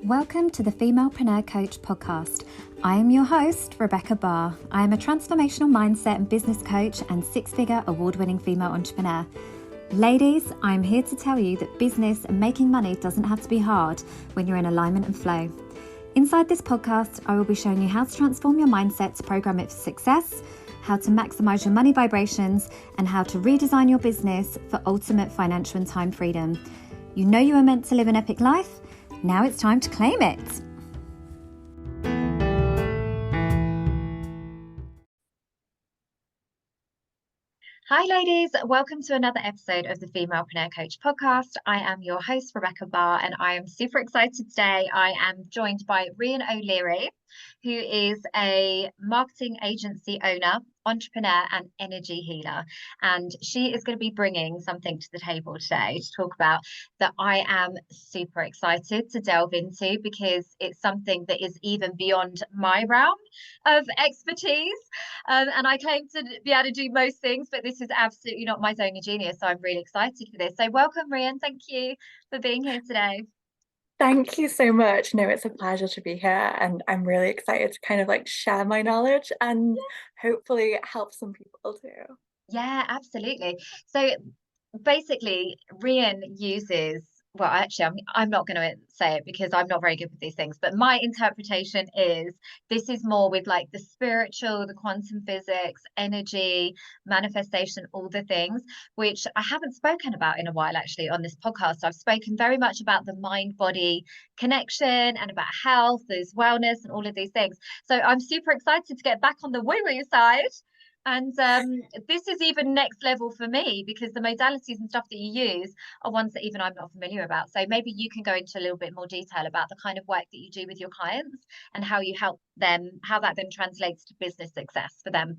Welcome to the Femalepreneur Coach podcast. I am your host, Rebecca Barr. I am a transformational mindset and business coach and six-figure award-winning female entrepreneur. Ladies, I'm here to tell you that business and making money doesn't have to be hard when you're in alignment and flow. Inside this podcast, I will be showing you how to transform your mindset to program it for success, how to maximize your money vibrations, and how to redesign your business for ultimate financial and time freedom. You know you are meant to live an epic life. Now it's time to claim it. Hi ladies, welcome to another episode of the Femalepreneur Coach podcast. I am your host, Rebecca Barr, and I am super excited today. I am joined by Rhian O'Leary, who is a marketing agency owner, entrepreneur and energy healer. And she is going to be bringing something to the table today to talk about that I am super excited to delve into, because it's something that is even beyond my realm of expertise. And I claim to be able to do most things, but this is absolutely not my zone of genius. So I'm really excited for this. So welcome, Rhian. Thank you for being here today. Thank you so much. No, it's a pleasure to be here, and I'm really excited to kind of like share my knowledge and hopefully help some people too. Yeah, absolutely. So basically, Rhian uses, well, actually, I'm not going to say it because I'm not very good with these things, but my interpretation is this is more with like the spiritual, the quantum physics, energy, manifestation, all the things, which I haven't spoken about in a while actually on this podcast. I've spoken very much about the mind-body connection and about health, there's wellness and all of these things. So I'm super excited to get back on the woo-woo side. And this is even next level for me, because the modalities and stuff that you use are ones that even I'm not familiar about. So maybe you can go into a little bit more detail about the kind of work that you do with your clients and how you help them, how that then translates to business success for them.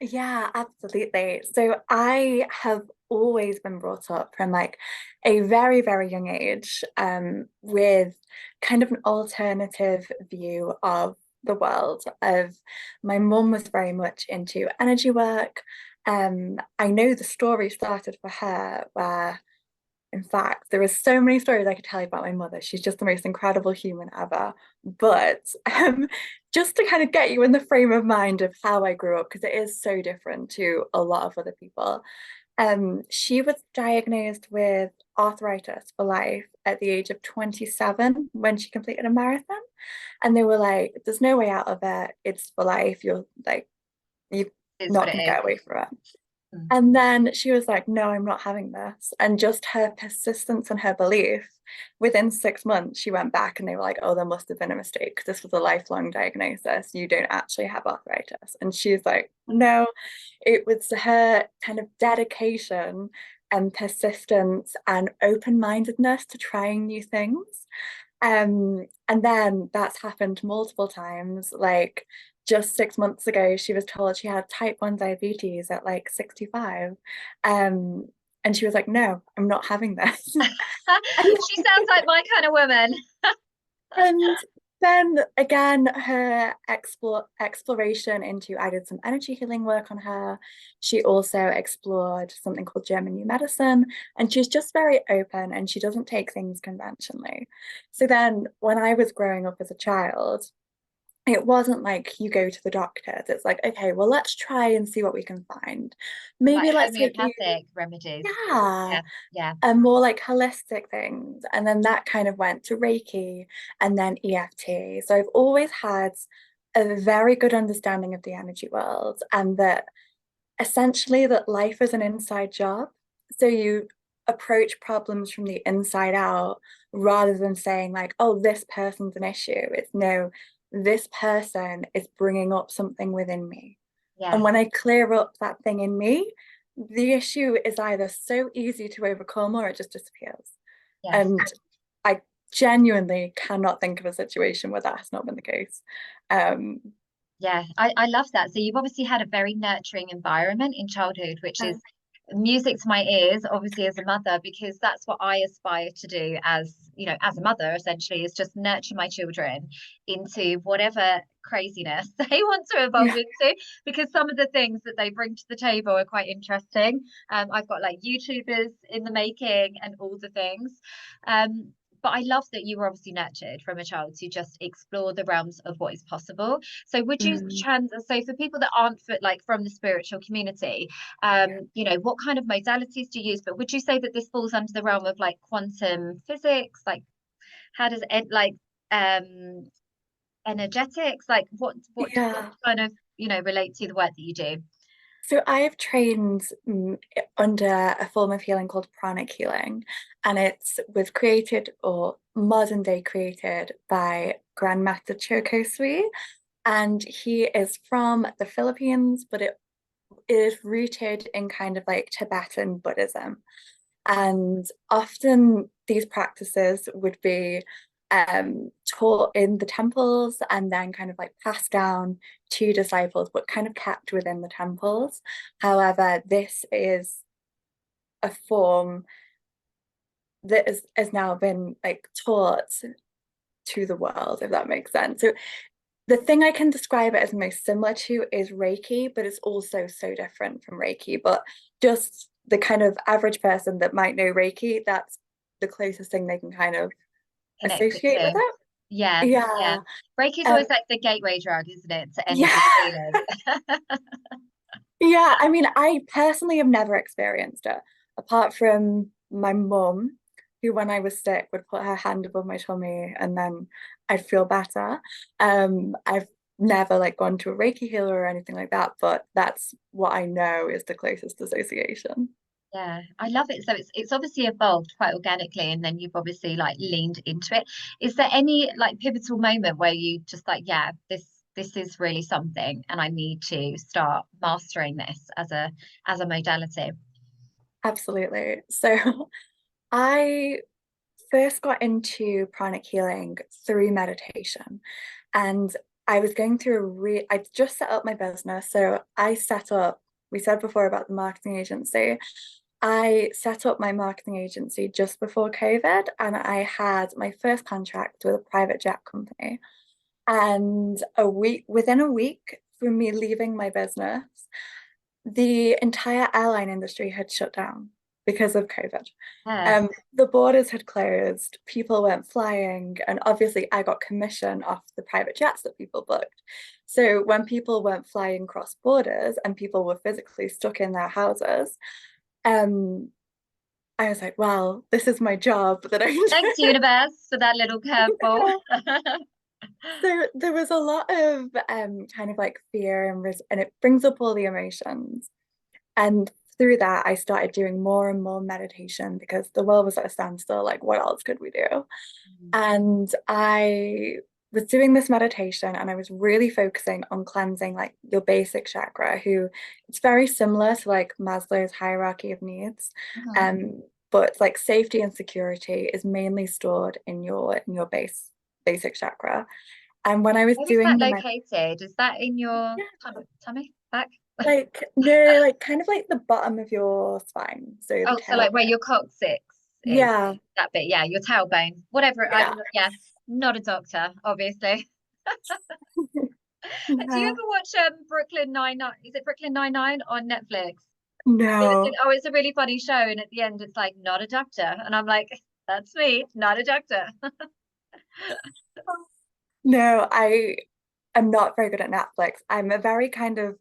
Yeah, absolutely. So I have always been brought up from like a very, very young age with kind of an alternative view of the world. Of my mum was very much into energy work. I know the story started for her where, in fact, there are so many stories I could tell you about my mother. She's just the most incredible human ever. But just to kind of get you in the frame of mind of how I grew up, because it is so different to a lot of other people. She was diagnosed with arthritis for life at the age of 27 when she completed a marathon. And they were like, there's no way out of it. It's for life. You're not going to get away from it. And then she was like, no, I'm not having this. And just her persistence and her belief, within 6 months, she went back and they were like, oh, there must have been a mistake. This was a lifelong diagnosis. You don't actually have arthritis. And she's like, no, it was her kind of dedication and persistence and open-mindedness to trying new things. And then that's happened multiple times. Like just 6 months ago, she was told she had type 1 diabetes at like 65. And she was like, no, I'm not having this. She sounds like my kind of woman. And then again, her exploration into, I did some energy healing work on her. She also explored something called German New Medicine, and she's just very open and she doesn't take things conventionally. So then when I was growing up as a child, it wasn't like you go to the doctors. It's like, okay, well, let's try and see what we can find. Maybe Like let's take you, homeopathic remedies. yeah, Yeah. and more like holistic things. And then that kind of went to Reiki and then EFT. So I've always had a very good understanding of the energy world, and that essentially that life is an inside job. So you approach problems from the inside out rather than saying like, oh, this person's an issue. It's no, this person is bringing up something within me. Yeah. And when I clear up that thing in me, the issue is either so easy to overcome or it just disappears. Yes. And I genuinely cannot think of a situation where that has not been the case. Yeah, I love that. So you've obviously had a very nurturing environment in childhood, which is music to my ears, obviously, as a mother, because that's what I aspire to do as, you know, as a mother, essentially, is just nurture my children into whatever craziness they want to evolve into, because some of the things that they bring to the table are quite interesting. I've got like YouTubers in the making and all the things. but I love that you were obviously nurtured from a child to just explore the realms of what is possible. So would you Mm, so for people that aren't like from the spiritual community, yeah. what kind of modalities do you use? But would you say that this falls under the realm of like quantum physics? Like how does it like um energetics? Like what Yeah. kind of, relate to the work that you do? So I've trained under a form of healing called Pranic healing, and it's was created or modern day created by Grandmaster Chokosui, and he is from the Philippines, but it is rooted in kind of like Tibetan Buddhism. And often these practices would be taught in the temples and then kind of like passed down to disciples, but kind of kept within the temples. However, this is a form that has now been like taught to the world, if that makes sense. So the thing I can describe it as most similar to is Reiki, but it's also so different from Reiki. But just the kind of average person that might know Reiki, that's the closest thing they can kind of Connect it associate with to. it. Yeah, yeah. Yeah. Reiki's Um, always like the gateway drug, isn't it, to yeah. energy healing? Yeah. I mean, I personally have never experienced it, apart from my mum, who when I was sick would put her hand above my tummy and then I'd feel better. I've never like gone to a Reiki healer or anything like that, but that's what I know is the closest association. Yeah, I love it. So it's obviously evolved quite organically, and then you've obviously like leaned into it. Is there any like pivotal moment where you just like, yeah, this is really something, and I need to start mastering this as a modality? Absolutely. So I first got into pranic healing through meditation. And I was going through I just set up my business. So I set up, we said before about the marketing agency. I set up my marketing agency just before COVID, and I had my first contract with a private jet company. And within a week from me leaving my business, the entire airline industry had shut down because of COVID. Yes. The borders had closed, people weren't flying, and obviously I got commission off the private jets that people booked. So when people weren't flying cross borders and people were physically stuck in their houses, um, I was like, well, this is my job that I'm Thanks, doing. universe, for that little curveball. So there was a lot of kind of like fear and it brings up all the emotions. And through that, I started doing more and more meditation because the world was at a standstill. Like, what else could we do? And I was doing this meditation and I was really focusing on cleansing like your basic chakra, who it's very similar to like Maslow's hierarchy of needs. Mhm. Um, but like safety and security is mainly stored in your basic chakra. And when I was Where is that doing located? Is that in your yeah, tummy back? like no, like kind of like the bottom of your spine, so the Oh, so like where tailbone. your coccyx is, Yeah, that bit, yeah, your tailbone, whatever. yeah, Yeah, not a doctor, obviously. Do you yeah. ever watch Brooklyn Nine-Nine? Is it Brooklyn Nine-Nine on Netflix? No, Oh, it's a really funny show, and at the end, it's like not a doctor, and I'm like, that's me, not a doctor. no, I am not very good at Netflix. I'm a very kind of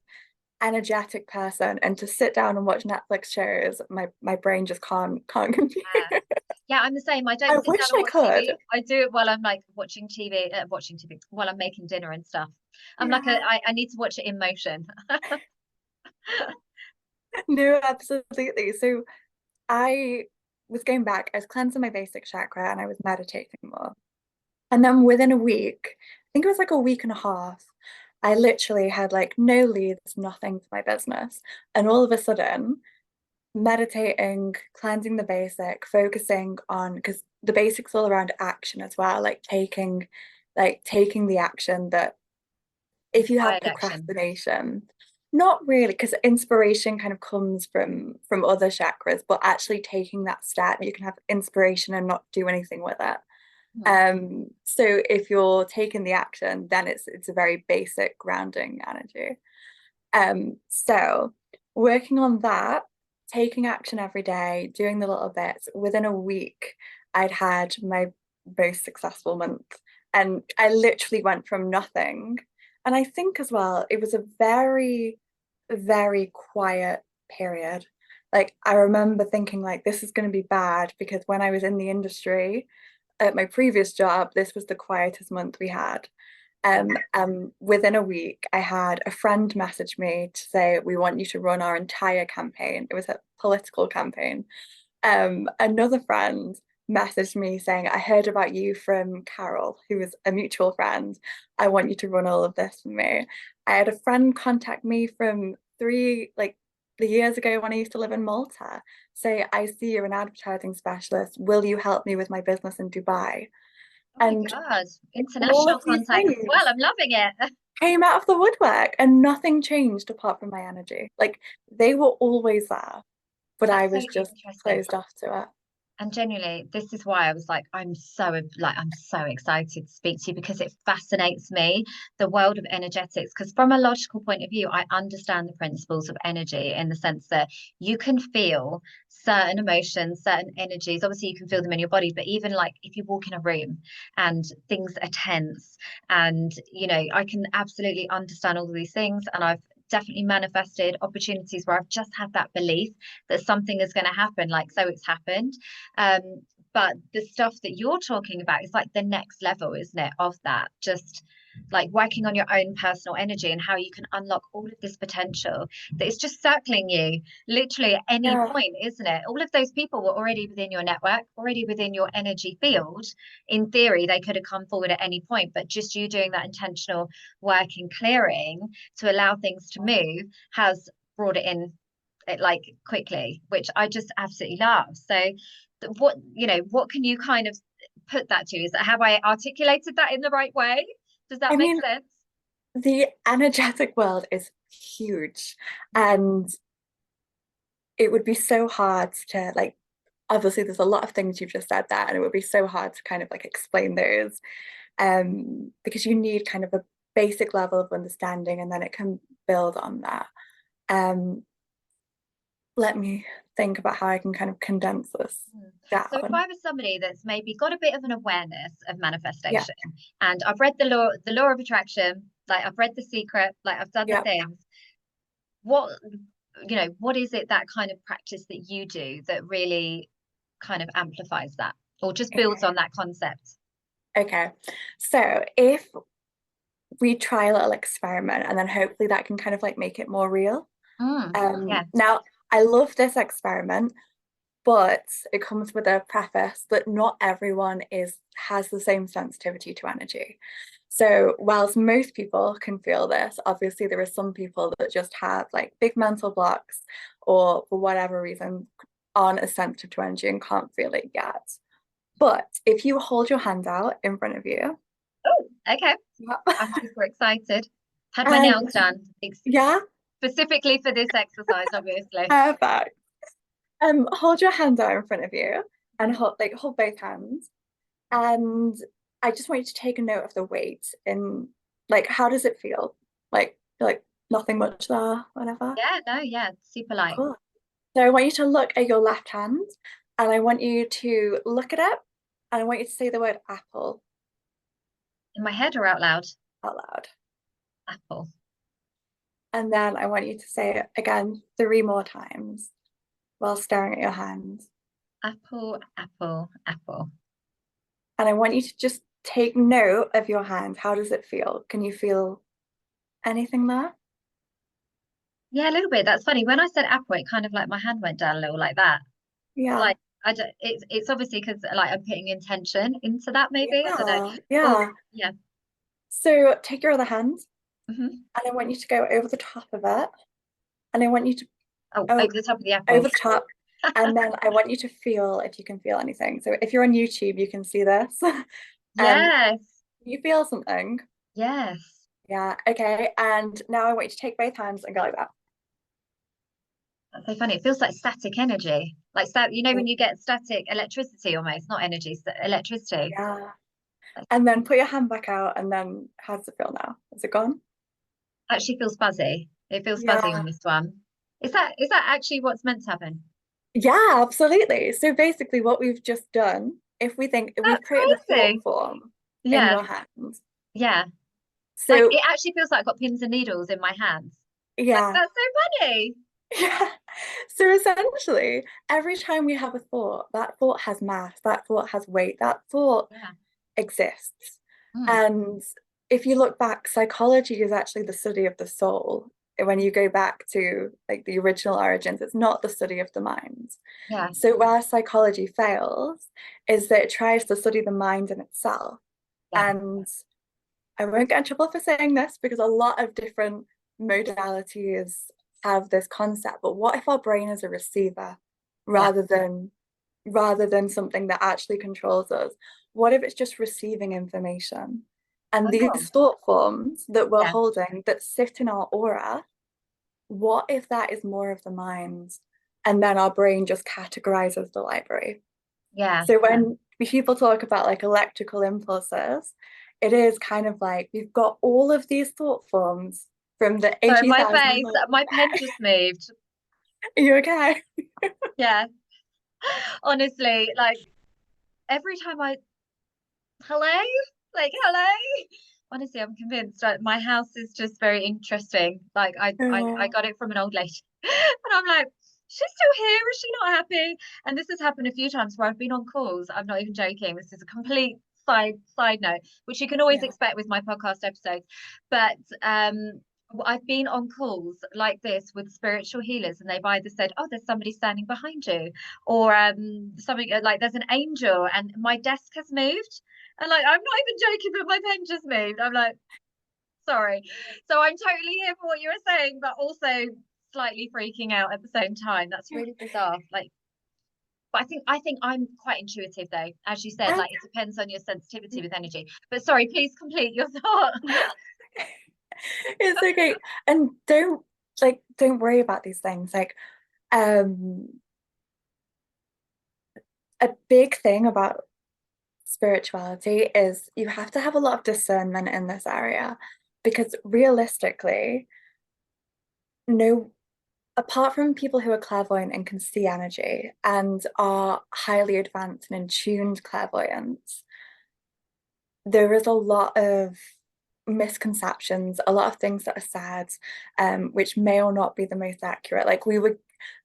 energetic person, and to sit down and watch Netflix shows, my brain just can't compute. Yeah. Yeah, I'm the same. I I don't sit down wish and I watch could. TV. I do it while I'm like watching TV while I'm making dinner and stuff. I'm like Yeah, I need to watch it in motion. no, absolutely. So I was going back, I was cleansing my basic chakra and I was meditating more. And then within a week, I think it was like a week and a half, I literally had like no leads, nothing for my business. And all of a sudden, meditating, cleansing the basic, focusing on, because the basics all around action as well, like taking the action that if you have Inspired action. procrastination, not really, because inspiration kind of comes from other chakras, but actually taking that step, you can have inspiration and not do anything with it. Mhm. So if you're taking the action, then it's a very basic grounding energy. So working on that, taking action every day, doing the little bits, within a week, I'd had my most successful month. And I literally went from nothing. And I think as well, it was a very, very quiet period. Like I remember thinking like this is going to be bad because when I was in the industry at my previous job, this was the quietest month we had. Within a week, I had a friend message me to say, we want you to run our entire campaign. It was a political campaign. Another friend messaged me saying, I heard about you from Carol, who was a mutual friend. I want you to run all of this for me. I had a friend contact me from the years ago when I used to live in Malta, say, I see you're an advertising specialist. Will you help me with my business in Dubai? Oh my And God, all international of these contacts as things well. I'm loving it. came out of the woodwork and nothing changed apart from my energy. Like they were always there, but I That's so was just interesting. closed off to it. And genuinely, this is why I was like, I'm so excited to speak to you because it fascinates me, the world of energetics. Because from a logical point of view, I understand the principles of energy in the sense that you can feel certain emotions, certain energies. Obviously, you can feel them in your body, but even like if you walk in a room and things are tense, and I can absolutely understand all of these things. And I've definitely manifested opportunities where I've just had that belief that something is going to happen, like so it's happened. um, but the stuff that you're talking about is like the next level, isn't it, of that? Just like working on your own personal energy and how you can unlock all of this potential that is just circling you literally at any Yeah. point, isn't it? All of those people were already within your network, already within your energy field. In theory, they could have come forward at any point, but just you doing that intentional work and clearing to allow things to move has brought it in like quickly, which I just absolutely love. So what can you kind of put that to? Is that, have I articulated that in the right way? Does that I make mean, sense? the energetic world is huge and it would be so hard to like obviously there's a lot of things you've just said there and it would be so hard to kind of like explain those because you need kind of a basic level of understanding and then it can build on that. Um, let me think about how I can kind of condense this Mm. So if down. I was somebody that's maybe got a bit of an awareness of Yeah, manifestation, and I've read the law of attraction, like I've read The Secret, like I've done the yeah. things, what what is it, that kind of practice that you do that really kind of amplifies that or just builds Okay. on that concept? Okay. So if we try a little experiment and then hopefully that can kind of like make it more real. Yeah. Now I love this experiment, but it comes with a preface that not everyone has the same sensitivity to energy. So whilst most people can feel this, obviously there are some people that just have like big mental blocks or for whatever reason aren't as sensitive to energy and can't feel it yet. But if you hold your hand out in front of you, Oh, okay. yeah, I'm super excited. Had my and nails done yeah, specifically for this exercise, obviously. perfect. Hold your hand out in front of you and Mhm. hold both hands. And I just want you to take a note of the weight and like how does it feel? Like nothing much there, whatever. Yeah, no, yeah, super light. Cool. So I want you to look at your left hand and I want you to look at it and I want you to say the word apple In my head or out loud? out loud. Apple. And then I want you to say it again 3 more times while staring at your hand. Apple, apple, apple. And I want you to just take note of your hand. How does it feel? Can you feel anything there? Yeah, a little bit. That's funny. When I said apple, it kind of like my hand went down a little like that. Yeah. Like I don't, it's obviously because like I'm putting intention into that, maybe. I don't know. Yeah. Or Yeah. yeah. So take your other hand Hmm. and I want you to go over the top of it. And I want you to, Oh, oh, over the top of the apple. over the top. And then I want you to feel if you can feel anything. So if you're on YouTube, you can see this. Yes. You feel something. Yes. Yeah. Okay. And now I want you to take both hands and go like that. That's so funny. It feels like static energy. Like when you get static electricity almost, not energy, electricity. Yeah. And then put your hand back out. And then how does it feel now? Is it gone? Actually feels fuzzy. It feels fuzzy Yeah. on this one. Is that actually what's meant to happen? Yeah, absolutely. So basically, what we've just done if we think, if we've That's created a thought crazy. form in Yeah, your hand. yeah. Like So it actually feels like I've got pins and needles in my hands. Like yeah, that's so funny. yeah. So essentially, every time we have a thought, that thought has mass, that thought has weight, that thought Yeah. exists. Mm, And if you look back, psychology is actually the study of the soul. When you go back to like the original origins, it's not the study of the mind. yeah. So where psychology fails is that it tries to study the mind in itself. Yeah. And I won't get in trouble for saying this because a lot of different modalities have this concept, but what if our brain is a receiver Yeah. rather than something that actually controls us? What if it's just receiving information? And Oh, these thought forms that we're yeah. holding that sit in our aura, what if that is more of the mind? And then our brain just categorizes the library. Yeah. So when people talk about like electrical impulses, it is kind of like we've got all of these thought forms from the So my 80,000 face, years. my pen just moved. Are you okay? Yeah. Honestly, like every time hello? Like, hello? Honestly, I'm convinced like my house is just very interesting. Like I Oh, got it from an old lady. And I'm like, she's still here. Is she not happy? And this has happened a few times where I've been on calls. I'm not even joking. This is a complete side note, which you can always yeah. expect with my podcast episodes. But I've been on calls like this with spiritual healers, and they've either said, "Oh, there's somebody standing behind you," or something like, "There's an angel," and my desk has moved. And like, I'm not even joking, but my pen just moved. I'm like, sorry. So I'm totally here for what you were saying, but also slightly freaking out at the same time. That's really bizarre. Like, but I think I'm quite intuitive though. As you said, And like it depends on your sensitivity with energy. But sorry, please complete your thought. it's okay. And don't worry about these things. Like um a big thing about spirituality is you have to have a lot of discernment in this area because realistically, no, apart from people who are clairvoyant and can see energy and are highly advanced and in tuned clairvoyance, there is a lot of misconceptions, a lot of things that are said, which may or not be the most accurate. Like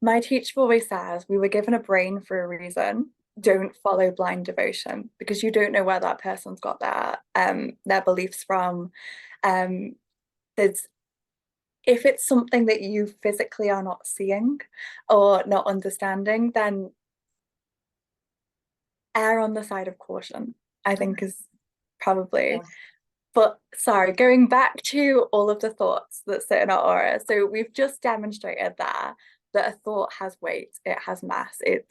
my teacher always says, we were given a brain for a reason. Don't follow blind devotion because you don't know where that person's got their beliefs from. Um, there's if it's something that you physically are not seeing or not understanding, then err on the side of caution, I think is probably. Yes. But sorry, going back to all of the thoughts that sit in our aura. So we've just demonstrated there that a thought has weight, it has mass, it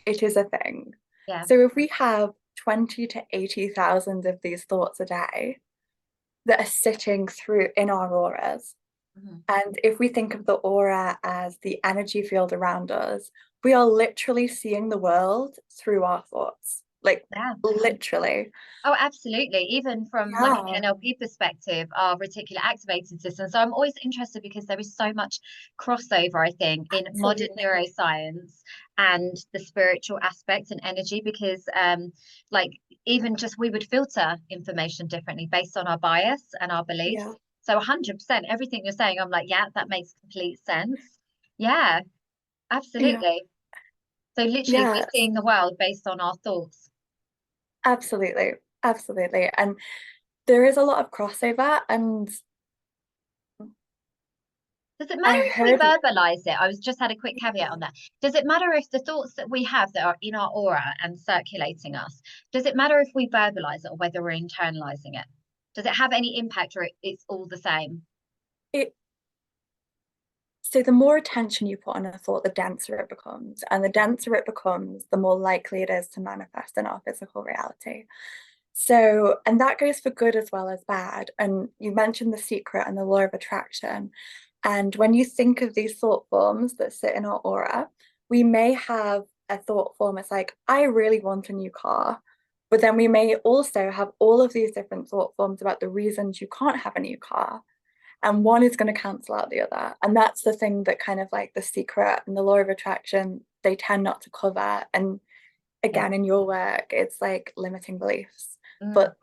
is a thing. Yeah. So if we have 20 to 80,000 of these thoughts a day that are sitting through in our auras, Mhm. and if we think of the aura as the energy field around us, we are literally seeing the world through our thoughts. Like Yeah. literally. Oh, absolutely. Even from like an Yeah. NLP perspective, our reticular activating system. So I'm always interested because there is so much crossover, I think, in modern Absolutely. neuroscience and the spiritual aspect and energy, because like even just we would filter information differently based on our bias and our Yeah. beliefs. So 100%, everything you're saying, I'm like, yeah, that makes complete sense. Yeah, Yeah. absolutely. So literally we're Yeah. seeing the world based on our thoughts. Absolutely. Absolutely. And there is a lot of crossover. And Does it I matter if we heard verbalize it? I was just had a quick caveat on that. Does it matter if the thoughts that we have that are in our aura and circulating us, does it matter if we verbalize it or whether we're internalizing it? Does it have any impact or it's all the same? it. So the more attention you put on a thought, the denser it becomes. And the denser it becomes, the more likely it is to manifest in our physical reality. So, and that goes for good as well as bad. And you mentioned the secret and the law of attraction. And when you think of these thought forms that sit in our aura, we may have a thought form. It's like, I really want a new car. But then we may also have all of these different thought forms about the reasons you can't have a new car. And one is going to cancel out the other. And that's the thing that kind of like the secret and the law of attraction, they tend not to cover. And Yeah. again, in your work, it's like limiting beliefs, Mm. but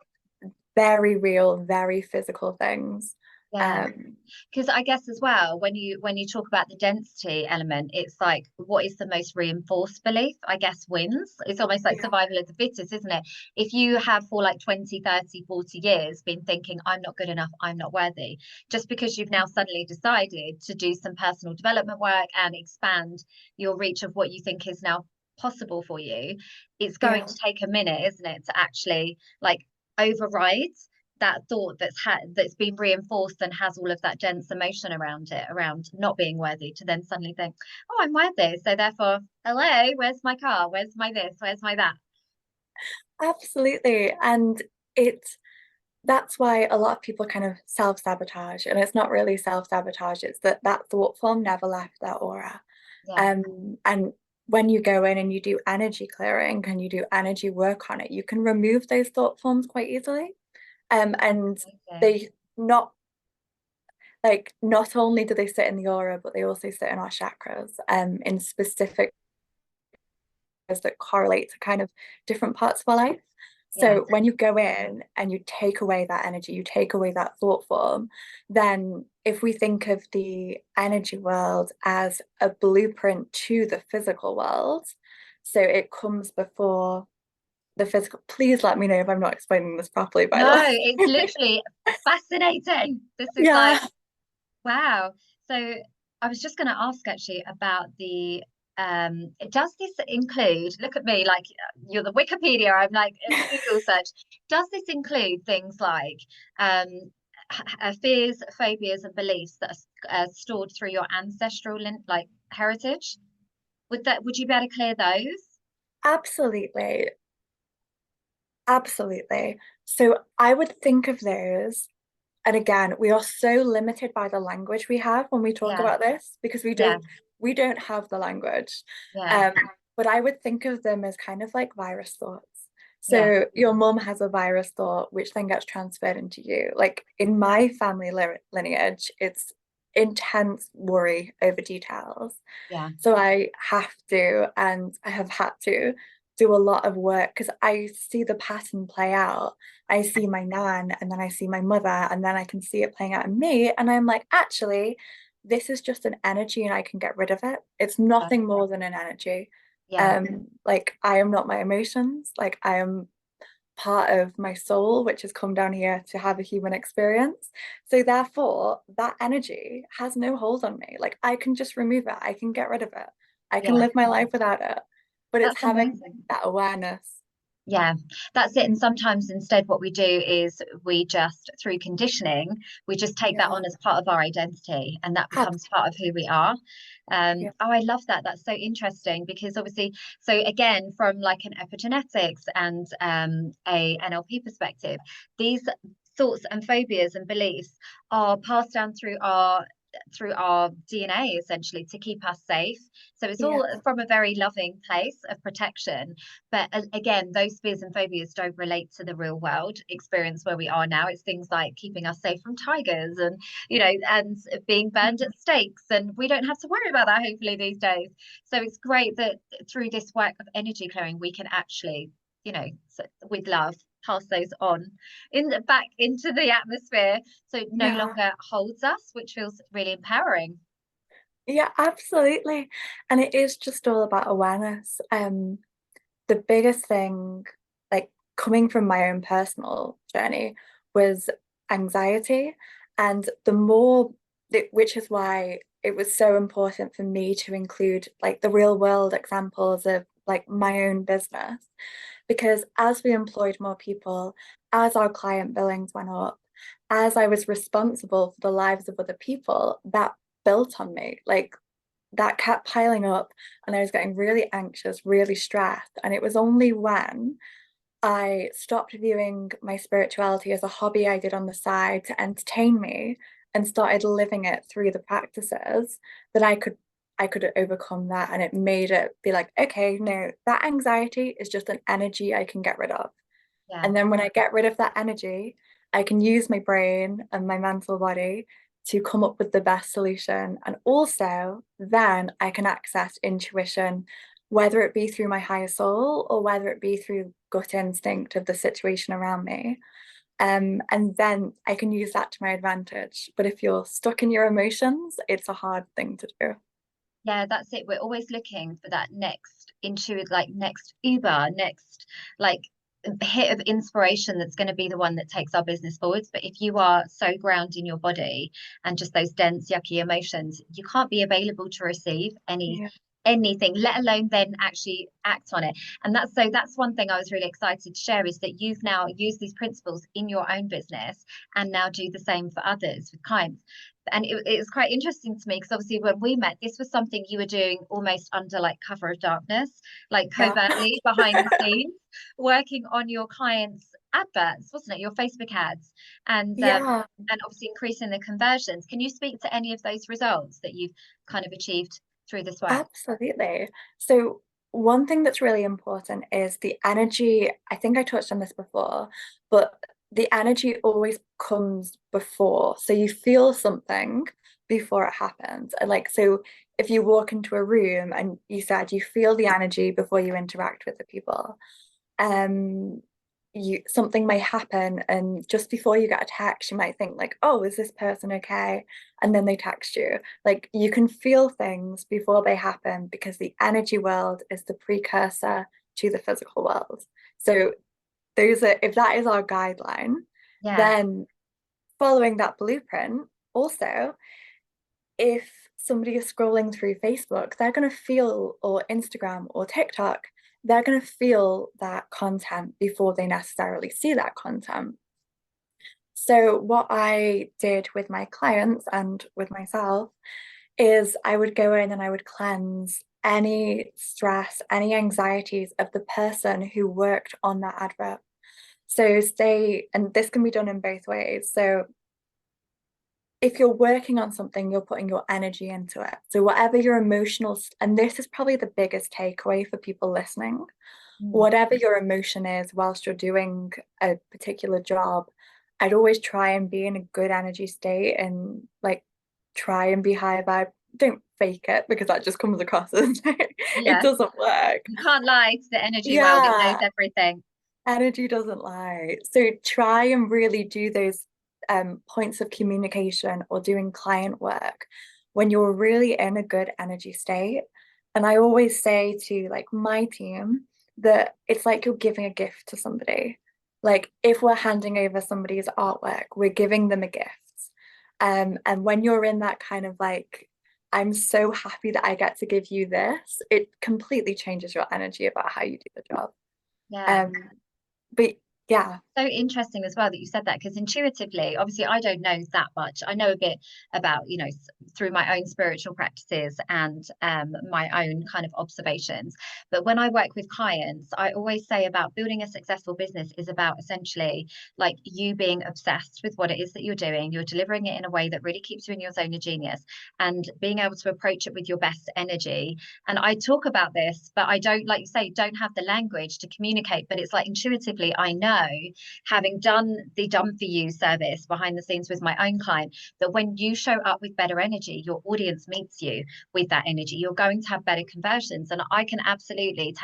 very real, very physical things. Yeah. Um, Because I guess as well, when you talk about the density element, it's like what is the most reinforced belief, I guess wins. It's almost like yeah, survival of the fittest, isn't it? If you have for like 20, 30, 40 years been thinking, I'm not good enough, I'm not worthy, just because you've now suddenly decided to do some personal development work and expand your reach of what you think is now possible for you, it's going yeah, to take a minute, isn't it, to actually like override that thought that's been reinforced and has all of that dense emotion around it, around not being worthy, to then suddenly think, oh, I'm worthy, so therefore, hello, where's my car, where's my this, where's my that? absolutely. And it's that's why a lot of people kind of self-sabotage, and it's not really self-sabotage, it's that that thought form never left their aura. Yeah. And when you go in and you do energy clearing and you do energy work on it, you can remove those thought forms quite easily. And Amazing. they not like not only do they sit in the aura, but they also sit in our chakras, in specific that correlate to kind of different parts of our life. Yeah. So when you go in and you take away that energy, you take away that thought form, then if we think of the energy world as a blueprint to the physical world, so it comes before the physical. Please let me know if I'm not explaining this properly, by the No, way. it's literally fascinating. This is like, Yeah, wow. So I was just going to ask actually about the does this include, look at me like you're the Wikipedia, I'm like a Google search. Does this include things like um fears, phobias and beliefs that are stored through your ancestral like heritage? Would you be able to clear those? absolutely. Absolutely. So I would think of those. And again, we are so limited by the language we have when we talk Yeah, about this because yeah, we don't have the language. yeah, Um, but I would think of them as kind of like virus thoughts. yeah, So your mum has a virus thought, which then gets transferred into you. Like in my family lineage, it's intense worry over details. yeah, So I have to, and I have had to do a lot of work because I see the pattern play out. I see my nan, and then I see my mother, and then I can see it playing out in me. And I'm like, actually, this is just an energy and I can get rid of it. It's yeah, nothing more than an energy. yeah. Like I am not my emotions, like I am part of my soul, which has come down here to have a human experience. So therefore, that energy has no hold on me. Like I can just remove it. I can get rid of it. I can Yeah. live my life without it. But it's That's having amazing. that awareness. Yeah, that's it. And sometimes instead, what we do is we just, through conditioning, we just take that Yeah, on as part of our identity and that becomes part of absolutely. who we are. Yeah, Oh, I love that. That's so interesting because obviously, so again, from like an epigenetics and a NLP perspective, these thoughts and phobias and beliefs are passed down through our DNA essentially to keep us safe. So it's yeah, all from a very loving place of protection, but again, those fears and phobias don't relate to the real world experience where we are now. It's things like keeping us safe from tigers and, and being burned mhm. at stakes. And we don't have to worry about that, hopefully, these days. So it's great that through this work of energy clearing, we can actually, with love, pass those on back into the atmosphere so it no Yeah, longer holds us, which feels really empowering. yeah, absolutely. And it is just all about awareness. The biggest thing, like coming from my own personal journey, was anxiety. And the more, which is why it was so important for me to include like the real world examples of like my own business. Because as we employed more people, as our client billings went up, as I was responsible for the lives of other people, that built on me. Like that kept piling up and I was getting really anxious, really stressed. And it was only when I stopped viewing my spirituality as a hobby I did on the side to entertain me and started living it through the practices that I could overcome that. And it made it be like, okay, no, that anxiety is just an energy I can get rid of. Yeah. And then when I get rid of that energy, I can use my brain and my mental body to come up with the best solution. And also, then I can access intuition whether it be through my higher soul or whether it be through gut instinct of the situation around me. And then I can use that to my advantage. But if you're stuck in your emotions, it's a hard thing to do. Yeah, that's it. We're always looking for that next intuitive, like next Uber, next like hit of inspiration that's going to be the one that takes our business forwards. But if you are so grounded in your body and just those dense, yucky emotions, you can't be available to receive Yeah. anything, let alone then actually act on it. And that's one thing I was really excited to share is that you've now used these principles in your own business and now do the same for others with clients. And it was quite interesting to me because obviously when we met, this was something you were doing almost under like cover of darkness, like Yeah. covertly behind the scenes, working on your clients' adverts, wasn't it? Your Facebook ads, Yeah, and obviously increasing the conversions. Can you speak to any of those results that you've kind of achieved through this work? absolutely. So one thing that's really important is the energy. I think I touched on this before, but the energy always comes before. So you feel something before it happens. And like, so if you walk into a room and you said you feel the energy before you interact with the people, um you something may happen, and just before you get a text you might think like, oh, is this person okay? And then they text you. Like, you can feel things before they happen because the energy world is the precursor to the physical world. So those are, if that is our guideline, Yeah. then following that blueprint, also, if somebody is scrolling through Facebook, they're going to feel, or Instagram or TikTok, they're going to feel that content before they necessarily see that content. So, what I did with my clients and with myself is I would go in and I would cleanse any stress, any anxieties of the person who worked on that advert. So, say, and this can be done in both ways. So, if you're working on something, you're putting your energy into it. So whatever your emotional, and this is probably the biggest takeaway for people listening, Mm. whatever your emotion is whilst you're doing a particular job, I'd always try and be in a good energy state and like try and be high vibe. Don't fake it because that just comes across as it Yeah. doesn't work. You can't lie to the energy world. It knows Yeah, everything. energy doesn't lie. So try and really do those points of communication or doing client work when you're really in a good energy state. And I always say to like my team that it's like you're giving a gift to somebody. Like, if we're handing over somebody's artwork, we're giving them a gift. And when you're in that kind of like, I'm so happy that I get to give you this, it completely changes your energy about how you do the job. Yeah. Um, but yeah, So interesting as well that you said that because intuitively, obviously, I don't know that much. I know a bit about, through my own spiritual practices and my own kind of observations. But when I work with clients, I always say about building a successful business is about essentially like you being obsessed with what it is that you're doing. You're delivering it in a way that really keeps you in your zone of genius and being able to approach it with your best energy. And I talk about this, but I don't, like you say, don't have the language to communicate. But it's like intuitively, I know having done the done for you service behind the scenes with my own client, that when you show up with better energy, your audience meets you with that energy. You're going to have better conversions. And I can absolutely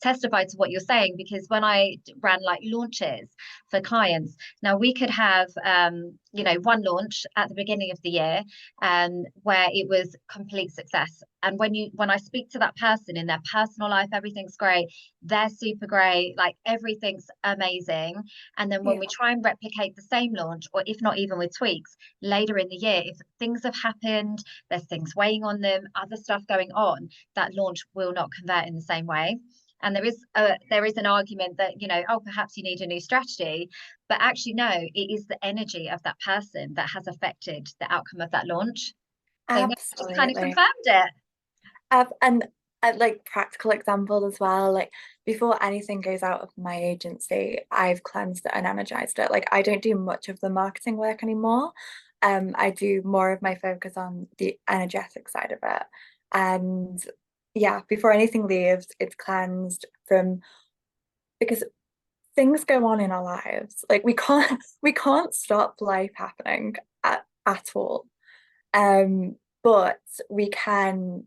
testify to what you're saying because when I ran like launches for clients, now we could have one launch at the beginning of the year where it was complete success. And when I speak to that person in their personal life, everything's great, they're super great, like everything's amazing. And then when yeah, we try and replicate the same launch, or if not even with tweaks, later in the year, if things have happened, there's things weighing on them, other stuff going on, that launch will not convert in the same way. And there is an argument that, oh, perhaps you need a new strategy, but actually, no, it is the energy of that person that has affected the outcome of that launch. So no, just kind of absolutely. confirmed it. And like practical example as well, like before anything goes out of my agency, I've cleansed it and energized it. Like, I don't do much of the marketing work anymore. I do more of my focus on the energetic side of it. And yeah, before anything leaves, it's cleansed from, because things go on in our lives. Like, we can't stop life happening at all. But we can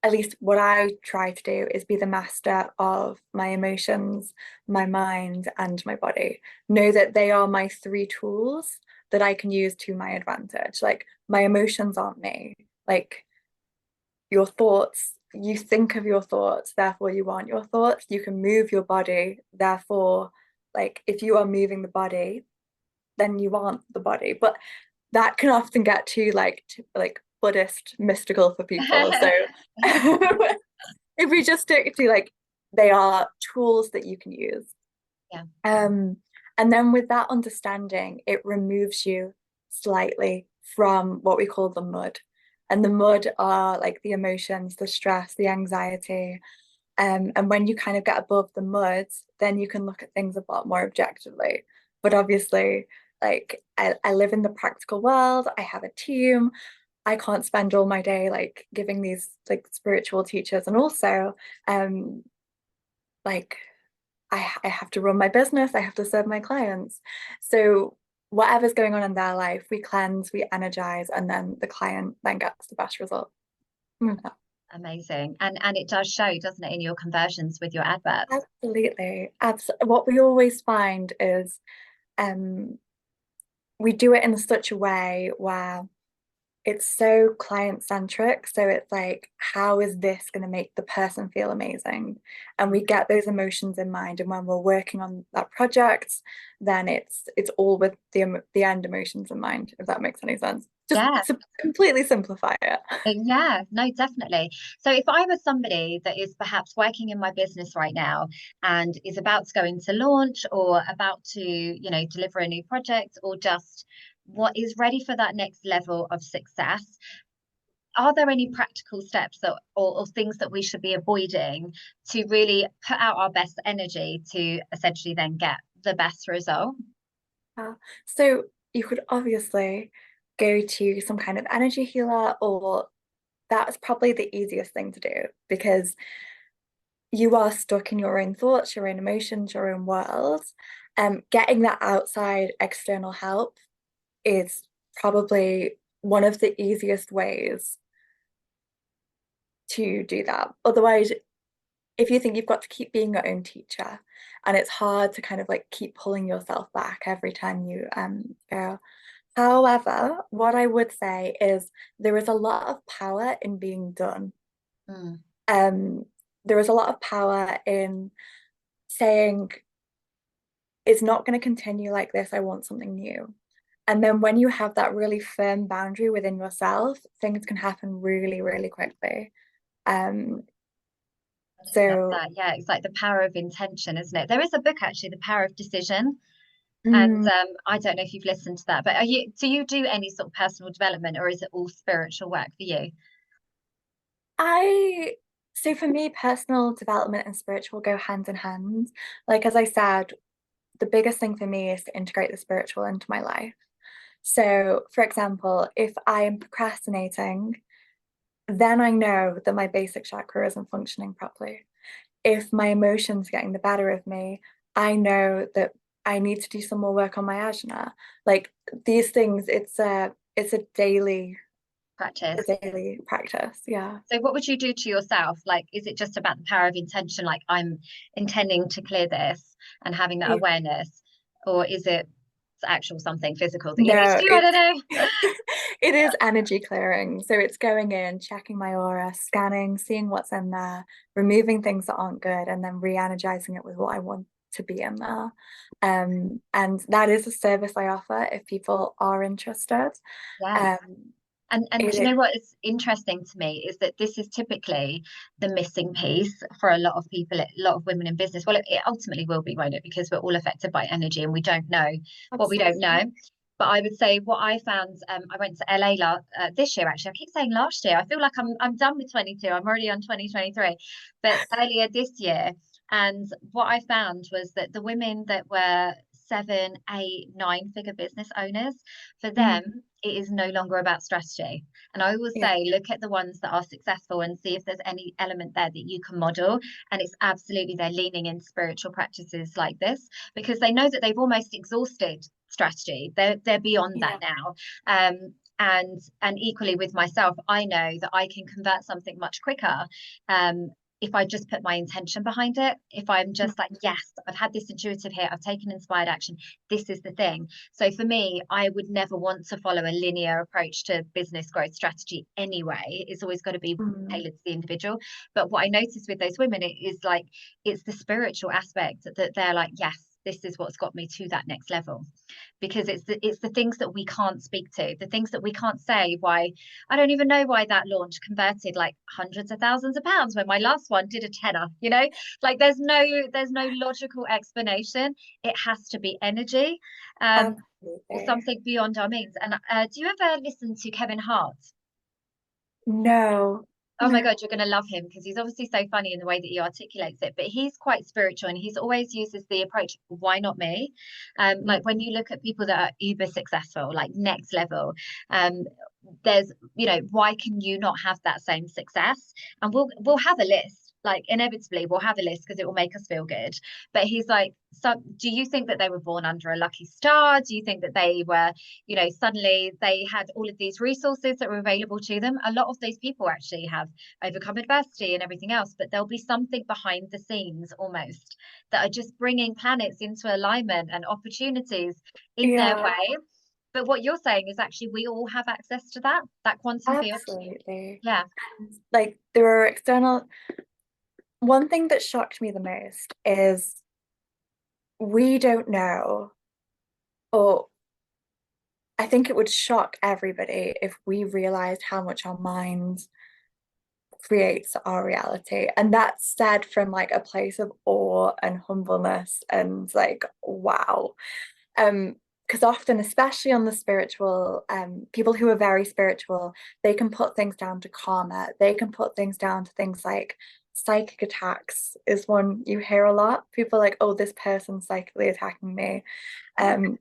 at least what I try to do is be the master of my emotions, my mind, and my body. Know that they are my three tools that I can use to my advantage. Like my emotions aren't me. Like your thoughts, you think of your thoughts, therefore you want your thoughts. You can move your body, therefore, like if you are moving the body, then you want the body. But that can often get too like Buddhist mystical for people. So if we just stick to like they are tools that you can use. Yeah. And then with that understanding, it removes you slightly from what we call the mud. And the mud are like the emotions, the stress, the anxiety. And when you kind of get above the mud, then you can look at things a lot more objectively. But obviously, like I live in the practical world, I have a team. I can't spend all my day like giving these like spiritual teachers, and also um like I have to run my business, I have to serve my clients. So whatever's going on in their life, we cleanse, we energize, and then the client then gets the best result. Amazing. And it does show, doesn't it, in your conversions with your adverts? Absolutely. What we always find is um, we do it in such a way where it's so client centric. So it's like, how is this going to make the person feel amazing? And we get those emotions in mind. And when we're working on that project, then it's all with the end emotions in mind, if that makes any sense. Just Yeah. to completely simplify it. Yeah, no, definitely. So if I was somebody that is perhaps working in my business right now and is about to go into launch or about to, deliver a new project or just what is ready for that next level of success, are there any practical steps that or things that we should be avoiding to really put out our best energy to essentially then get the best result? So you could obviously go to some kind of energy healer, or that's probably the easiest thing to do because you are stuck in your own thoughts, your own emotions, your own world. Getting that outside external help is probably one of the easiest ways to do that. Otherwise, if you think you've got to keep being your own teacher and it's hard to kind of like keep pulling yourself back every time you go. However, what I would say is there is a lot of power in being done. Mm. Um, there is a lot of power in saying it's not going to continue like this. I want something new. And then when you have that really firm boundary within yourself, things can happen really, really quickly. Um, Love so that. Yeah, it's like the power of intention, isn't it? There is a book actually, The Power of Decision. And mm, I don't know if you've listened to that, but do you do any sort of personal development or is it all spiritual work for you? I so for me, personal development and spiritual go hand in hand. Like as I said, the biggest thing for me is to integrate the spiritual into my life. So, for example, if I am procrastinating, then I know that my basic chakra isn't functioning properly. If my emotions are getting the better of me, I know that I need to do some more work on my ajna. Like these things, it's a Practice. daily practice. Yeah. So what would you do to yourself? Like, is it just about the power of intention? Like, I'm intending to clear this and having that Yeah. awareness, or is it actual something physical that you need to No, do? I it's don't know. it is energy clearing. So it's going in, checking my aura, scanning, seeing what's in there, removing things that aren't good, and then re-energizing it with what I want to be in there. And that is a service I offer if people are interested. Yeah. Um, And it do you is, know what is interesting to me is that this is typically the missing piece for a lot of people, a lot of women in business. Well, it ultimately will be, won't it? Because we're all affected by energy and we don't know what we don't know. absolutely. But I would say what I found, I went to LA this year actually. I keep saying last year. I feel like I'm done with 22. I'm already on 2023. But earlier this year, and what I found was that the women that were 7, 8, 9 figure business owners, for them, Mm, it is no longer about strategy. And I always yeah, say, look at the ones that are successful and see if there's any element there that you can model. And it's absolutely they're leaning in spiritual practices like this because they know that they've almost exhausted strategy. They're beyond that yeah. now. And equally with myself, I know that I can convert something much quicker, um if I just put my intention behind it. If I'm just like, yes, I've had this intuitive hit, I've taken inspired action, this is the thing. So for me, I would never want to follow a linear approach to business growth strategy anyway. It's always got to be Mm. tailored to the individual. But what I noticed with those women, it is like, it's the spiritual aspect that they're like, yes, this is what's got me to that next level. Because it's the things that we can't speak to, the things that we can't say. Why, I don't even know why that launch converted like hundreds of thousands of pounds when my last one did a tenner, you know? Like there's no logical explanation. It has to be energy, or Absolutely. something beyond our means. And do you ever listen to Kevin Hart? No, Oh my no. God, you're going to love him because he's obviously so funny in the way that he articulates it, but he's quite spiritual and he's always uses the approach, why not me? Like when you look at people that are uber successful, like next level, um, there's, why can you not have that same success? And we'll have a list. Like inevitably we'll have a list because it will make us feel good. But he's like, so do you think that they were born under a lucky star? Do you think that they were, suddenly they had all of these resources that were available to them? A lot of those people actually have overcome adversity and everything else, but there'll be something behind the scenes almost that are just bringing planets into alignment and opportunities in their Yeah, way. But what you're saying is actually we all have access to that quantum field. absolutely. Yeah. Like there are external, one thing that shocked me the most is we don't know, or I think it would shock everybody if we realized how much our minds creates our reality. And that's said from like a place of awe and humbleness and like, wow. Because often, especially on the spiritual, people who are very spiritual, they can put things down to karma. They can put things down to things like psychic attacks is one you hear a lot. People are like, oh, this person's psychically attacking me. And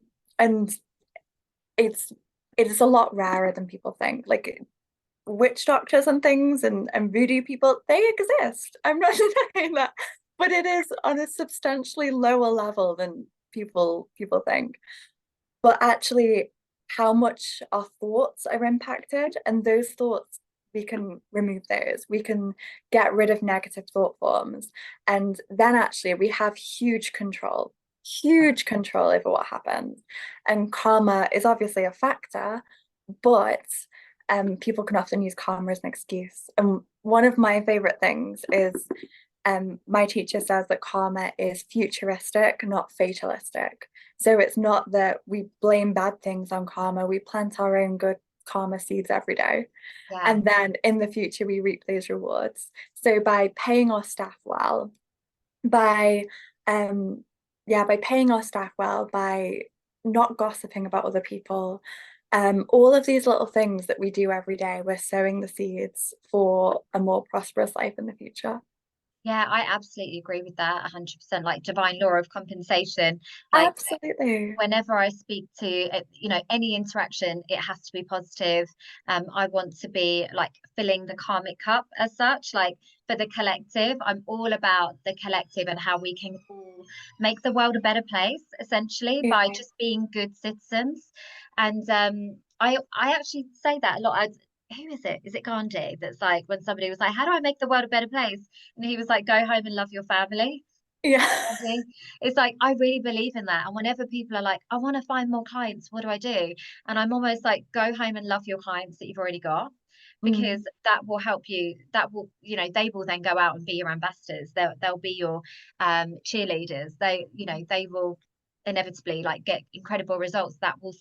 it's it's a lot rarer than people think. Like witch doctors and things and voodoo people, they exist. I'm not denying that. But it is on a substantially lower level than people think. But actually, how much our thoughts are impacted, and those thoughts, we can remove those. We can get rid of negative thought forms. And then actually we have huge control over what happens. And karma is obviously a factor, but people can often use karma as an excuse. And one of my favorite things is my teacher says that karma is futuristic, not fatalistic. So it's not that we blame bad things on karma, we plant our own good karma seeds every day. Yeah. And then in the future, we reap those rewards. So by paying our staff well, by by paying our staff well, by not gossiping about other people, all of these little things that we do every day, we're sowing the seeds for a more prosperous life in the future. Yeah, I absolutely agree with that 100%. Like divine law of compensation. Like Absolutely. whenever I speak to, any interaction, it has to be positive. I want to be like filling the karmic cup as such, like for the collective. I'm all about the collective and how we can all make the world a better place, essentially, Yeah. by just being good citizens. And I actually say that a lot. Who is it? Is it Gandhi? That's like when somebody was like, "How do I make the world a better place?" And he was like, "Go home and love your family." Yeah. Okay. It's like I really believe in that. And whenever people are like, I want to find more clients, what do I do? And I'm almost like, go home and love your clients that you've already got, because Mm, that will help you. That will, they will then go out and be your ambassadors. They'll be your cheerleaders. They will inevitably like get incredible results that will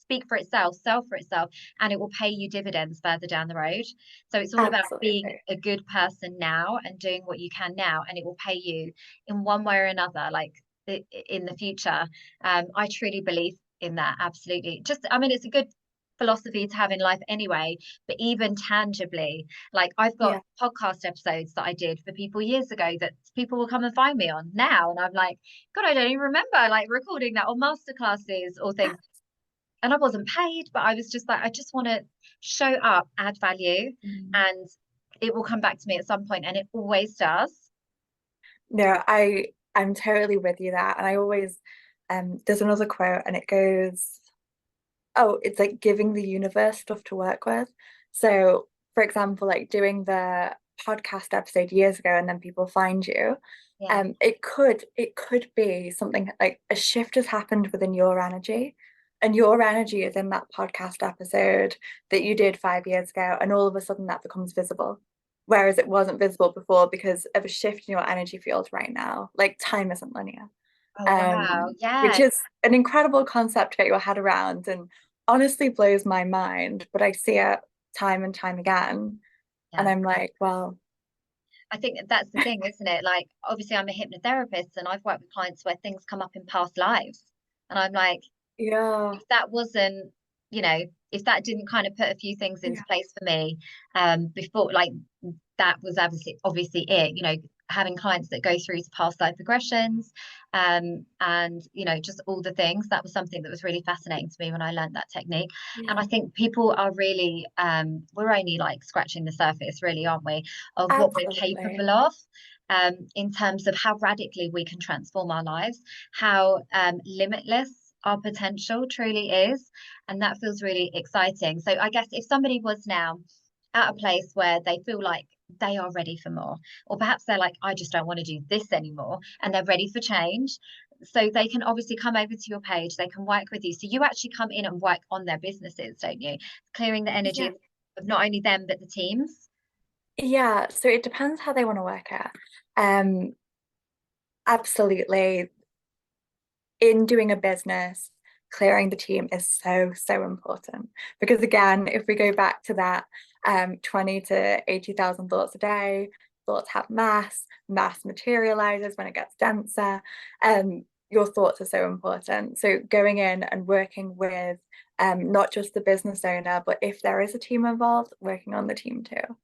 speak for itself, sell for itself, and it will pay you dividends further down the road. So it's all about being absolutely. a good person now and doing what you can now, and it will pay you in one way or another, like in the future. I truly believe in that. Absolutely. Just, I mean, it's a good philosophy to have in life anyway, but even tangibly, like I've got Yeah. podcast episodes that I did for people years ago that people will come and find me on now. And I'm like, God, I don't even remember like recording that, or masterclasses or things. And I wasn't paid, but I was just like, I just want to show up, add value, Mm. and it will come back to me at some point, and it always does. No, I'm totally with you there. And I always there's another quote and it goes, oh, it's like giving the universe stuff to work with. So, for example, like doing the podcast episode years ago and then people find you, Yeah. it could be something like a shift has happened within your energy, and your energy is in that podcast episode that you did 5 years ago, and all of a sudden that becomes visible. Whereas it wasn't visible before because of a shift in your energy field right now. Like time isn't linear, Oh wow. which Yeah. is an incredible concept to get your head around and honestly blows my mind. But I see it time and time again, and Yeah. I'm like, well, I think that's the thing, isn't it? Like, obviously, I'm a hypnotherapist and I've worked with clients where things come up in past lives. And I'm like, yeah, if that wasn't, you know, if that didn't kind of put a few things into yeah, place for me, before, like, that was obviously it, having clients that go through to past life regressions, and just all the things, that was something that was really fascinating to me when I learned that technique. And I yeah, think people are really, we're only like scratching the surface, really, aren't we, of what we're absolutely, capable of. In terms of how radically we can transform our lives, how limitless our potential truly is. And that feels really exciting. So I guess if somebody was now at a place where they feel like they are ready for more, or perhaps they're like, I just don't want to do this anymore, and they're ready for change. So they can obviously come over to your page, they can work with you. So you actually come in and work on their businesses, don't you? Clearing the energy yeah, of not only them, but the teams. yeah. So it depends how they want to work it. Um, absolutely. In doing a business, clearing the team is so, so important. Because again, if we go back to that 20 to 80,000 thoughts a day, thoughts have mass materializes when it gets denser. Your thoughts are so important. So going in and working with not just the business owner, but if there is a team involved, working on the team too.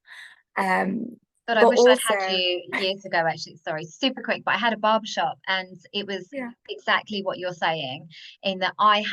Um, God, I but wish I'd had also, you years ago, actually. Sorry, super quick, but I had a barber shop and it was yeah, exactly what you're saying, in that I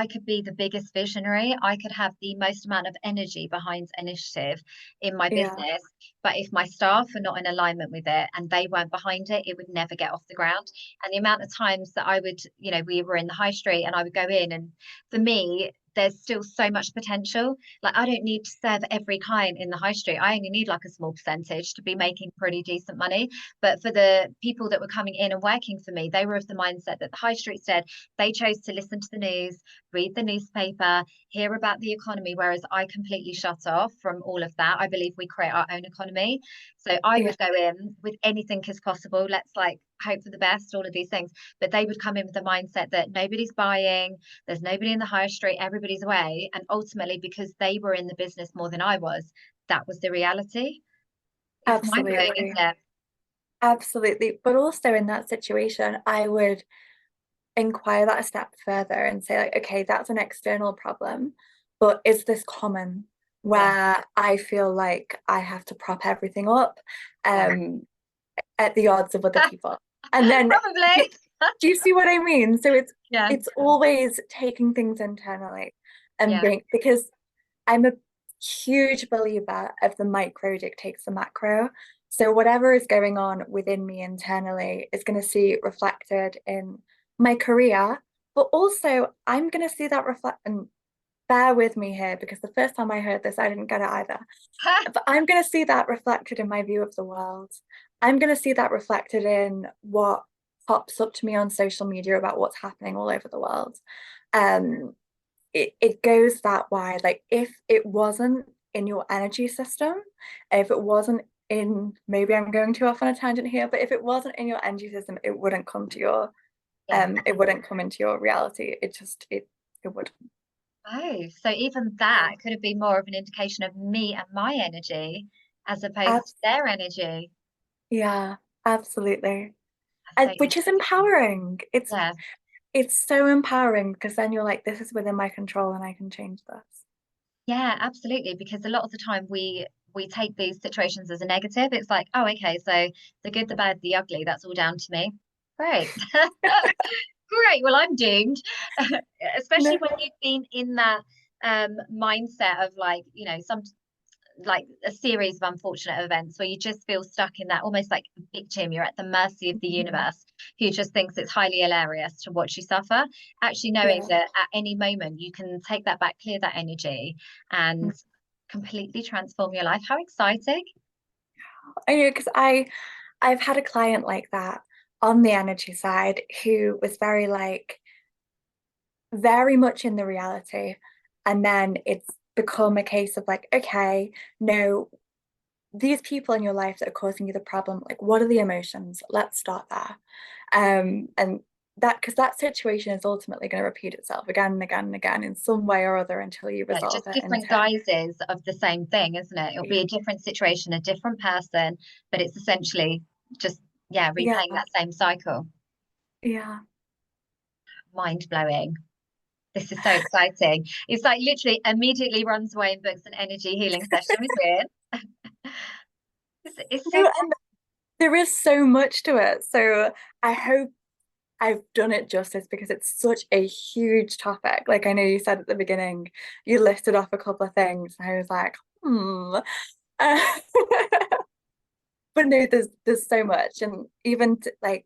could be the biggest visionary. I could have the most amount of energy behind initiative in my yeah, business. But if my staff are not in alignment with it and they weren't behind it, it would never get off the ground. And the amount of times that I would, we were in the high street and I would go in, and for me, there's still so much potential. Like, I don't need to serve every client in the high street. I only need like a small percentage to be making pretty decent money. But for the people that were coming in and working for me, they were of the mindset that the high street said. They chose to listen to the news, read the newspaper, hear about the economy, whereas I completely shut off from all of that. I believe we create our own economy. So I yeah, would go in with anything as possible. Let's like hope for the best, all of these things. But they would come in with the mindset that nobody's buying, there's nobody in the high street, everybody's away. And ultimately, because they were in the business more than I was, that was the reality. It's mind blowing, isn't absolutely. it? Absolutely. But also in that situation, I would inquire that a step further and say, like, okay, that's an external problem, but is this common Yeah, where I feel like I have to prop everything up yeah. um, at the odds of other people? And then do, Probably. do you see what I mean? So it's Yeah, it's always taking things internally and yeah, being because I'm a huge believer of the micro dictates the macro. So whatever is going on within me internally is going to see it reflected in my career, but also I'm going to see that reflect and bear with me here because the first time I heard this, I didn't get it either. But I'm going to see that reflected in my view of the world. I'm going to see that reflected in what pops up to me on social media about what's happening all over the world. Um, it goes that wide. Like if it wasn't in your energy system, if it wasn't in, maybe I'm going too off on a tangent here, but if it wasn't in your energy system, it wouldn't come to your yeah. it wouldn't come into your reality. It would. Oh, so even that could have been more of an indication of me and my energy as opposed to Abs their energy. yeah, absolutely. That's so And which is interesting. empowering. Yeah. It's so empowering because then you're like, this is within my control and I can change this. Yeah, absolutely. Because a lot of the time we take these situations as a negative. It's like, oh, okay, so the good, the bad, the ugly, that's all down to me. Great. Great. Well, I'm doomed. Especially No, when you've been in that mindset of like, some like a series of unfortunate events where you just feel stuck in that almost like victim. You're at the mercy of the Mhm. universe, who just thinks it's highly hilarious to watch you suffer. Actually knowing Yeah. that at any moment you can take that back, clear that energy, and completely transform your life. How exciting. I know, because I've had a client like that on the energy side who was very like very much in the reality. And then it's become a case of like, okay, no, these people in your life that are causing you the problem, like what are the emotions? Let's start there. And that because that situation is ultimately going to repeat itself again and again and again in some way or other until you Yeah, resolve just it different into guises of the same thing, isn't it? It'll be yeah, a different situation, a different person, but it's essentially just, yeah, yeah, replaying that same cycle. yeah. Mind blowing. This is so exciting. It's like literally immediately runs away and books an energy healing session with Rhian. It's so No, and there is so much to it. So I hope I've done it justice because it's such a huge topic. Like I know you said at the beginning, you listed off a couple of things. And I was like, hmm. Uh, but no, there's so much, and even like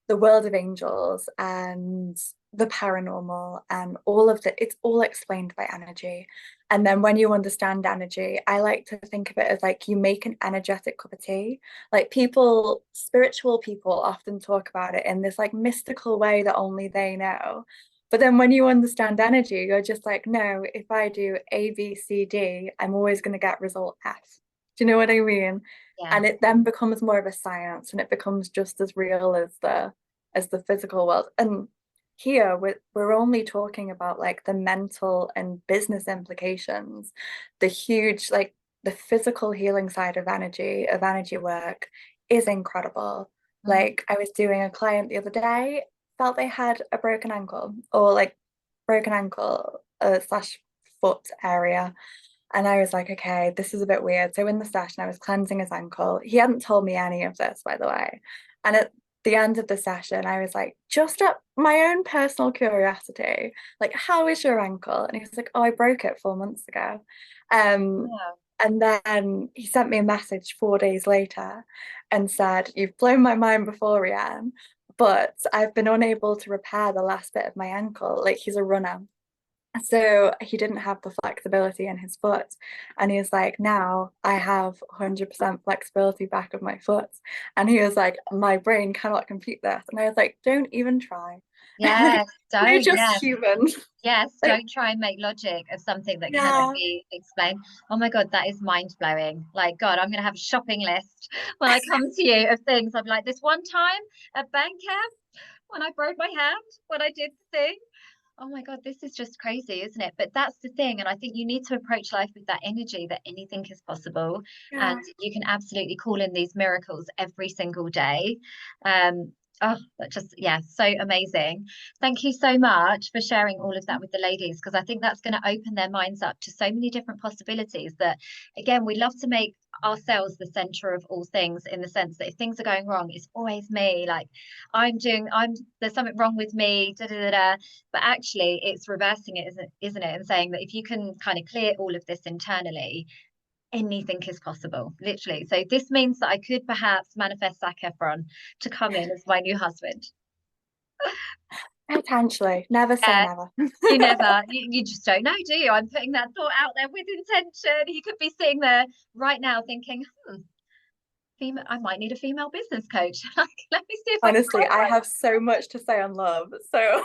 the world of angels and the paranormal and all of it's all explained by energy. And then when you understand energy, I like to think of it as like you make an energetic cup of tea. Like people, spiritual people often talk about it in this like mystical way that only they know. But then when you understand energy, you're just like, no, if I do A, B, C, D, I'm always going to get result F. Do you know what I mean? yeah. And it then becomes more of a science and it becomes just as real as the physical world. And here we're only talking about like the mental and business implications, the huge like the physical healing side of energy work is incredible. Mm. Like I was doing a client the other day, felt they had a broken ankle or like broken ankle slash foot area. And I was like, okay, this is a bit weird. So in the session, I was cleansing his ankle. He hadn't told me any of this, by the way. And at the end of the session, I was like, just at my own personal curiosity, like, how is your ankle? And he was like, oh, I broke it 4 months ago. Um, Yeah. and then he sent me a message 4 days later and said, you've blown my mind before, Rhian, but I've been unable to repair the last bit of my ankle. Like, he's a runner. So he didn't have the flexibility in his foot. And he was like, now I have 100% flexibility back of my foot. And he was like, my brain cannot compute this. And I was like, don't even try. Like, Yes, we're don't. just Yes. human. Yes, Like, don't try and make logic of something that cannot yeah, be explained. Oh my God, that is mind blowing. Like, God, I'm going to have a shopping list when I come to you of things. I'm like, this one time at bank camp when I broke my hand, when I did the thing. Oh my God, this is just crazy, isn't it? But that's the thing. And I think you need to approach life with that energy that anything is possible. And yeah. you can absolutely call in these miracles every single day. Um, oh, that just, yeah, so amazing. Thank you so much for sharing all of that with the ladies, because I think that's going to open their minds up to so many different possibilities that, again, we love to make ourselves the center of all things in the sense that if things are going wrong, it's always me. Like, there's something wrong with me, da da da da. But actually it's reversing it, isn't it, and saying that if you can kind of clear all of this internally, anything is possible, literally. So this means that I could perhaps manifest Zac Efron to come in as my new husband. Potentially. Never say Yeah, never. you never, you just don't know, do you? I'm putting that thought out there with intention. He could be sitting there right now thinking, female, I might need a female business coach. Like, let me see if I can Honestly, find I one. have so much to say on love. So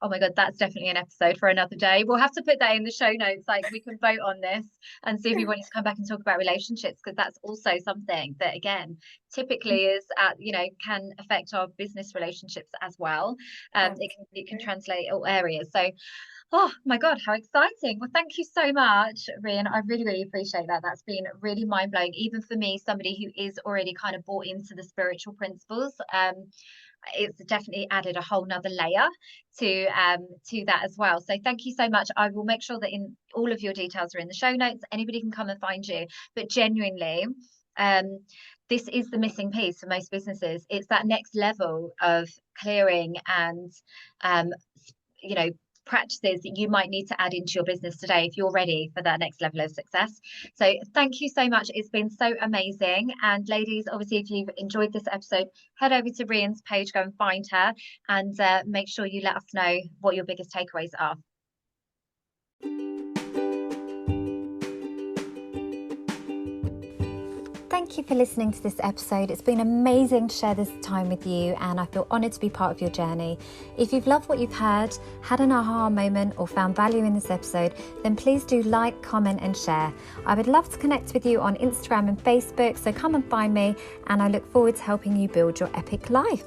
Oh my God, that's definitely an episode for another day. We'll have to put that in the show notes. Like, we can vote on this and see if you want to come back and talk about relationships, because that's also something that, again, typically is can affect our business relationships as well. It can absolutely. translate all areas. So, oh my God, how exciting. Well, thank you so much, Rhian. I really, really appreciate that. That's been really mind blowing, even for me, somebody who is already kind of bought into the spiritual principles. It's definitely added a whole nother layer to that as well. So thank you so much. I will make sure that in all of your details are in the show notes. Anybody can come and find you. But genuinely, um, this is the missing piece for most businesses. It's that next level of clearing and um, you know, practices that you might need to add into your business today if you're ready for that next level of success. So thank you so much. It's been so amazing. And ladies, obviously, if you've enjoyed this episode, head over to Rhian's page, go and find her, and make sure you let us know what your biggest takeaways are. Thank you for listening to this episode. It's been amazing to share this time with you, and I feel honoured to be part of your journey. If you've loved what you've heard, had an aha moment, or found value in this episode, then please do like, comment and share. I would love to connect with you on Instagram and Facebook, so come and find me, and I look forward to helping you build your epic life.